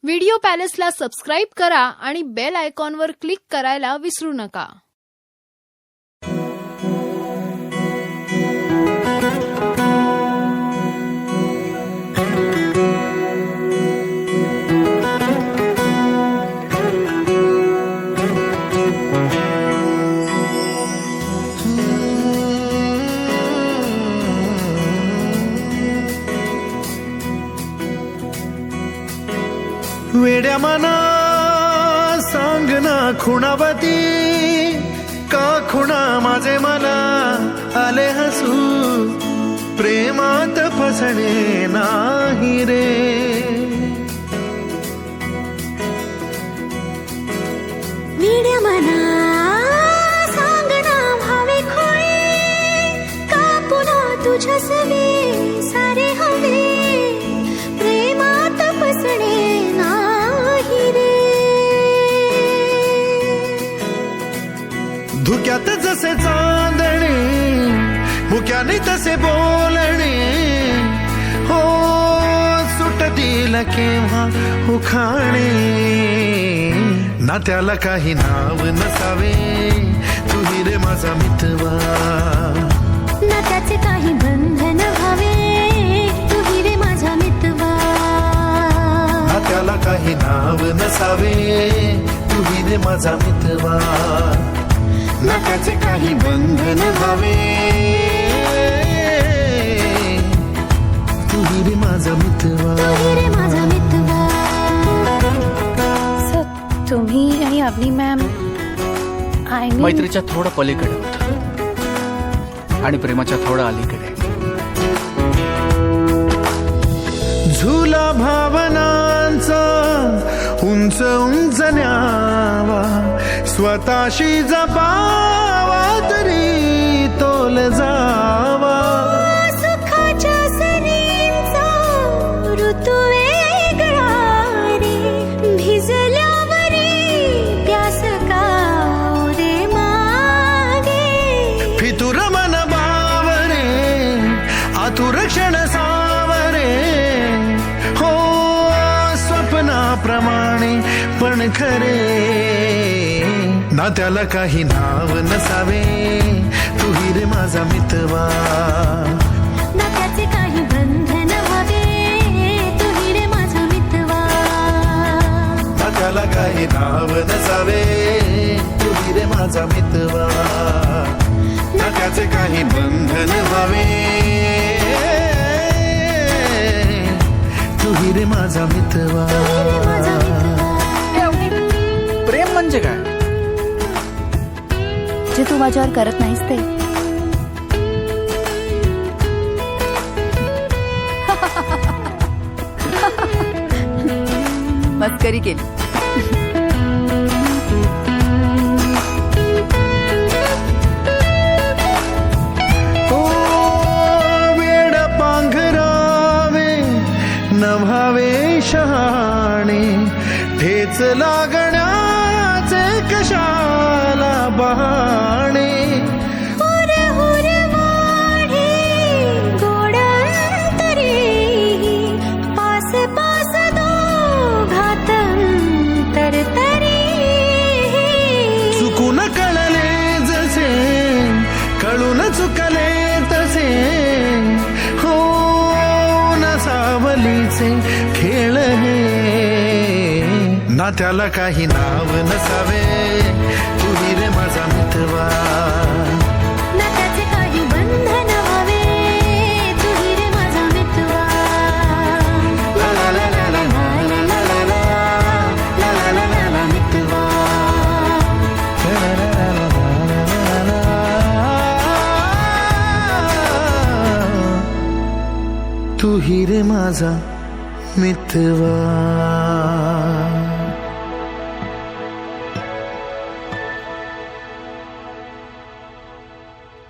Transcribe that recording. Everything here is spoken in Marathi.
व्हिडिओ पॅलेसला सबस्क्राइब करा आणि बेल आयकॉनवर क्लिक करायला विसरू नका. वेड्या मना सांग ना खुणावती का खुणा माझे मला आले हसू प्रेमात फसणे नाही रे. वेड्या मना सांग ना भावे खोळे का पुन्हा तुझ्या सवे सारे हवे प्रेमात फसणे धुक्यात जसे चांदणे मुक्याने तसे बोलणे हो सुटतील केव्हा उखाणे ना त्याला काही नाव नसावे तुही रे माझा मितवा ना त्याचे काही बंधन व्हावे तुही रे माझा मितवा ना त्याला काही नाव नसावे तुही रे माझा मितवा ना त्याचे काही बंधन व्हावे तुही रे माझा मितवा. सर तुम्ही आणि अवनी मॅम मैत्रीच्या थोडं पलीकडे होतं आणि प्रेमाच्या थोडं अलीकडे. झुला भावनांचा उंच उंच न्यावा स्वतःशी जपावा तरी तोल जावा सुखाच्या सरींचा ऋतू वेगळा रे भिजल्यावरी प्यास का रे मागे फितुर मन बावरे आतुर क्षण सावरे हो स्वप्नाप्रमाणे पण खरे ना त्याला काही नाव नसावे तुही रे माझा मितवा ना त्याचे काही बंधन व्हावे तुही रे माझा मितवा ना त्याला काही नाव नसावे तुही रे माझा मितवा ना त्याचे काही बंधन व्हावे तुही रे माझा मितवा. प्रेम म्हणजे काय जे तू माझ्यावर करत नाहीस ते. मस्करी केली. वेड पांघरावे नभावे शहाणे ठेच लागण्याचे कशाला बहाणे हुर हुर वाढे गोड अंतरे पास पास दोघात तरतरी चुकून कळले जसे कळून चुकले तसे हो न सावलीचे खेळ हे ना त्याला काही नाव नसावे तुही रे माझा मितवा ना त्याचे काही बंधन व्हावे तुही रे माझा मितवा. ला ला ला ला ला ला ला ला ला ला ला ला ला ला मितवा ला ला ला ला ला ला तुही रे माझा मितवा.